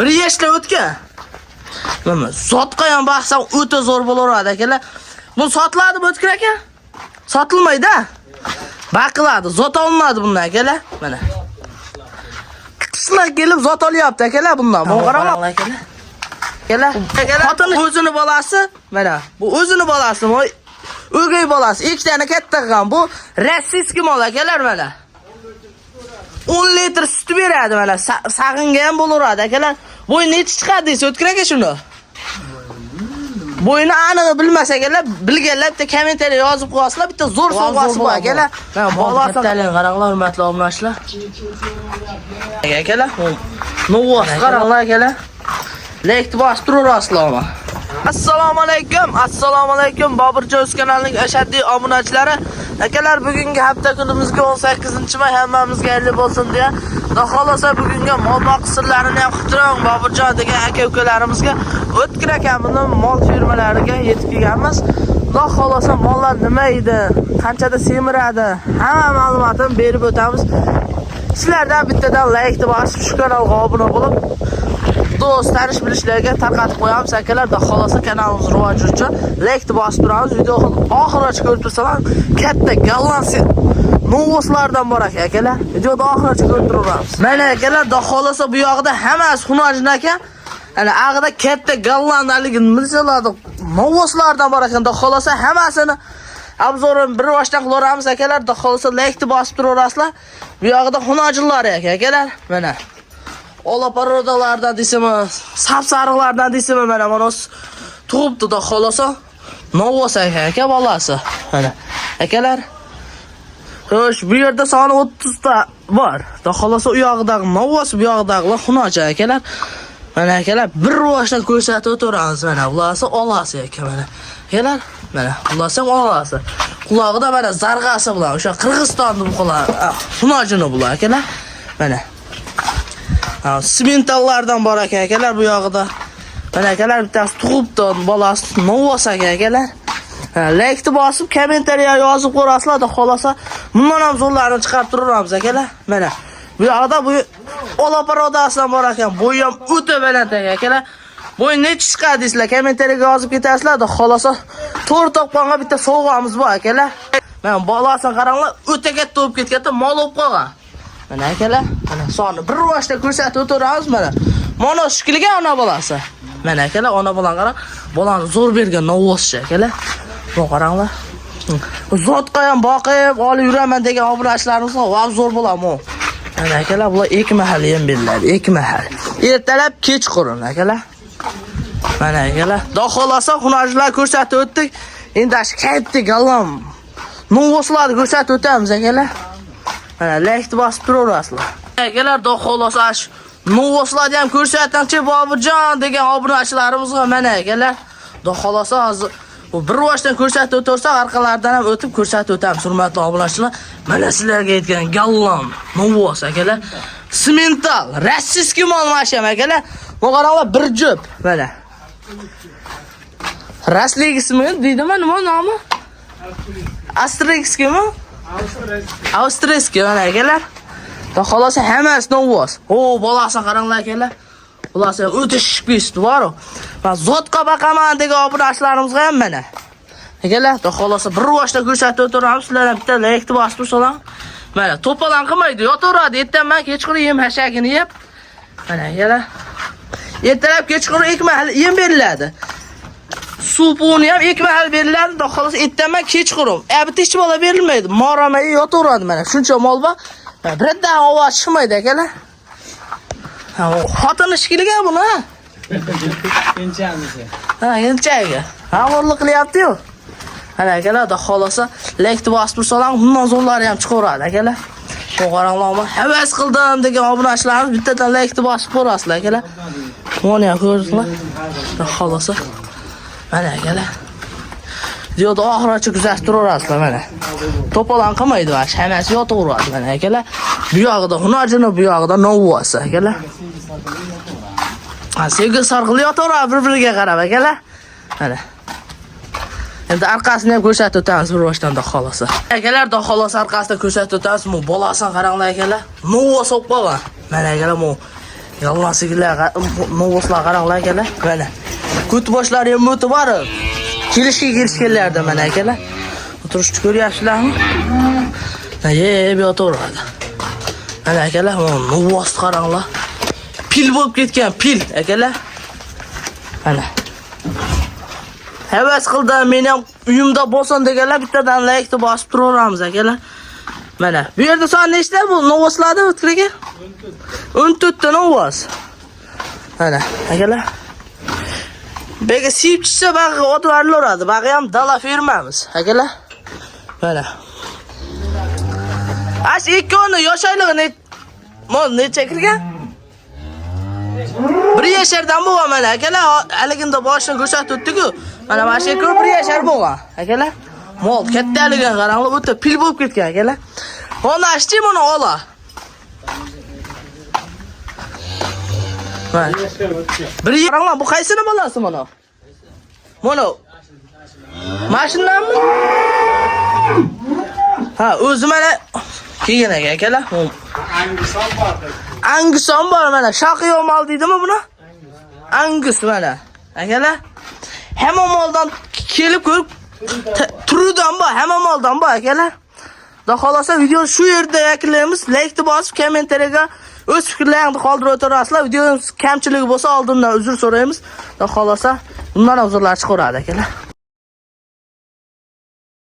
Bir yashlar o'tgan. Mana sotqa ham baxsam o'ta zo'r bo'laveradi akalar. Bu sotiladimi o'tkir aka? Sotilmaydi. Baqiladi, zot olmadi bundan akalar. Mana. Qishlar kelib zot olyapti akalar bundan. Bu qarang akalar. Akalar, xotin o'zini bolasi, mana bu o'zini bolasi, o'gay bolasi, ikkitani katta qilgan. Bu rossiyskiy mol akalar mana. 10 litr sut beradi mana. Sag'inga ham bo'laveradi akalar. Bo'y necha chiqadi deysiz, o'tkir aka shuni? Bo'yni aniq bilmasa akalar, bilganlar bitta kommentariya yozib qo'yasizlar, bitta zo'r sovg'asi bor akalar. Mana bolasi qaranglar, hurmatli obunachilar. Akalar, novvoy qaranglar akalar. Lekt bosib turasizlarmi? Assalomu alaykum Boburjo'z kanalining ashaddiy obunachilari. Akalar, bugungi hafta kunimizga 18-may hammamizga xayrli bo'lsin deya, xohlasa bugungi mol boqish sirlarini ham qiltirang Boburjon degan aka-ukalarimizga o'tkir akamning mol firmalariga yetib kelganmiz. Xudo xohlasa mollar nima edi, qanchada semiradi, hamma ma'lumotini berib o'tamiz. Sizlardan bittadan like bosib shu kanalga obuna bo'lib, do'st tanish bilishlarga tarqatib qo'yamiz akalar. Xudo xohlasa kanalimiz rivoji uchun like bosib turamiz. Videoni oxirigacha ko'rib tursalar, katta gollandiya novvoslardan bor akalar. Videoni oxirigacha ko'rib turamiz. Mana akalar, xudo xohlasa bu yoqda hammasi xunojin aka. Ana ag'ida katta gollandiyalik milsalardan novvoslardan bor ekan. Xudo xohlasa hammasini obzorini bir boshdan qilaveramiz akalar. Xudo xohlasa like bosib turaverasizlar. Bu yoqda xunojinlar akalar. Mana ola parodalardan deysimiz, sapsariqlardan deysimiz, mana tug'ibdi da xolosa. Novvos aka bolasi. Mana akalar. Xo'sh, bu yerda soni 30 ta bor. Da xolosa u yog'idagi novvos, bu yog'idagi xunoja akalar. Mana akalar, bir rivojdan ko'rsatib o'tiramiz. Mana bulasi olasi aka mana. Akalar, mana bulasi olasi. Qulog'ida mana zarg'asi bilan o'sha Qirg'izistonning bu quloq xunojini bular akalar. Mana simentallardan bor ekan akalar bu yog'ida. Mana akalar bittasi tug'ibdi, bolasi novvos akalar. Like bosib, kommentariya yozib qo'yasizlar, xohlasa bundan ham zo'rlarini chiqarib turamiz akalar. Mana bu yoqda bu ola parodasidan bor ekan. Bo'yi ham o'ta baland akalar. Bo'y necha chiqadi deysizlar, kommentariyaga yozib ketasizlar, xohlasa to'rt to'pqonga bitta sovg'amiz bor akalar. Mana bolasini qaranglar, o'ta katta bo'lib ketgan, mol bo'lib qolgan. Mana akalar, mana soni bir rivojda ko'rsatib o'tiramiz mana. Mana shikilga ona bolasi. Mana akalar, ona bolan qarang, bolani zo'r bergan novvoschi akalar. Bu qaranglar. Zotqa ham boqib, olib yuraman degan obunachilarimiz va zo'r bo'ladi. Mana akalar, bular ikki mahal ham beriladi, ikki mahal. Ertalab, kechqurun akalar. Mana akalar, xudo xolasa xunojlar ko'rsatib o'tdik. Endi ash katta galam novvoslarni ko'rsatib o'tamiz akalar. Mana like bosib turaverasizlar. Akalar, xudo xolasa ash novvoslarni ham ko'rsatgancha Boburjon degan obunachilarimizga mana akalar. Xudo xolasa hozir bu bir rivojdan ko'rsatib o'tirsak, orqalaridan ham o'tib ko'rsatib o'tamiz hurmatli obunachilar. Mana sizlarga aytgan gallam novvos akalar. Simental, rossiyskiy mol masham akalar. Bu qaranglar bir jo'p mana. Rasligismi deydimi, nima nomi? Astrixkimi? Austriyskiy mana akalar. Da xolosa hammasi novvos. Bolasini qaranglar akalar. Bolasi o'ta shpist bor. Va zotqa baqaman degan obunachilarimizga ham mana. Akalar, da xolosa bir rivojda ko'rsatib o'tiramiz. Sizlar ham bitta like bosib tursalar. Mana to'palan qilmaydi, yotaveradi. Ertaman kechqurun yem hashagini yeb. Mana akalar. Ertalab kechqurun ikki mahal yem beriladi. Supuni ham ikki mahal beriladi, da xolosa ertaman kechqurun. Bitta hech bola berilmaydi. Moramay yotaveradi mana. Shuncha mol bor. Birdan ovoz chiqmaydi akalar. Xotin ishkiliga buni. Kenchamiz. Kenchaga. O'g'irlik qilyapti-yu. Mana akalar, da xolosa like bosib tursalar, bundan zo'rlari ham chiqaveradi akalar. Bu qaranglar, havas qildim degan obunachilarimiz bittadan like bosib ko'rasizlar akalar. Mana ham ko'rsizlar. Da xolosa. Mana akalar. Videoda oxirigacha kuzatib turaverasizlar mana. To'polon qilmaydi va hammasi yotaveradi mana akalar. Bu yog'ida xunojini, bu yog'ida novvosi akalar. Sevgi sarqili yotaveradi bir-biriga qarab akalar. Mana. Endi orqasini ham ko'rsatib o'tamiz bir boshdan xolosa. Akalar, da xolosa orqasida ko'rsatib o'tamiz. Bu bolasini qaranglar akalar. Novvos olib qolgan. Mana akalar, bu Yallah sigirlar, novoslar qaranglar akalar. Mana. Kut boshlari ham o'tib borib. Kelishganlarda mana akalar. O'tirishni ko'ryapsizlarmi? Yeb yotaveradi. Mana akalar, novos qaranglar. Pil bo'lib ketgan, pil akalar. Mana. Havas qildim, men ham uyimda bo'lsin deganlar bittadan like bosib turaveramiz akalar. Mana, bu yerda son nechta bu novoslarda o'tiraga? 14 ta novos. Mana, akalar. Bega siyib chiqsa bag'i otvarlaradi. Bag'i ham dala fermamiz, akalar. Mana. Ash ikkoni yoshaylig'i necha kirgan? Bir yashardan bo'lgan mana akalar, haliginda boshini ko'rsatib o'tdi-ku. Mana mana shu bir yashar bo'lgan, akalar. Mol kattaligiga qaranglar, o'ta pil bo'lib ketgan akalar. Mana ashti buni ola. Mana. Bir qaranglar, bu qaysini bolasi mana? Mana. Mashinami? Ha, o'zi mana kelgan akalar. Anguson bor mana. Shaqiyo mol deydimi buni? Angus mana. Akalar. Hamma moldan kelib ko'rib turidan bor, hamma moldan bor akalar. Xudo xolasa video shu yerda yakunlaymiz. Like bosib, kommentariyaga o'z fikrlaringizni qoldirib o'tirasizlar. Videomiz kamchiligi bo'lsa oldindan uzr so'raymiz. Xudo xolasa bundan uzrlar chiqaradi akalar.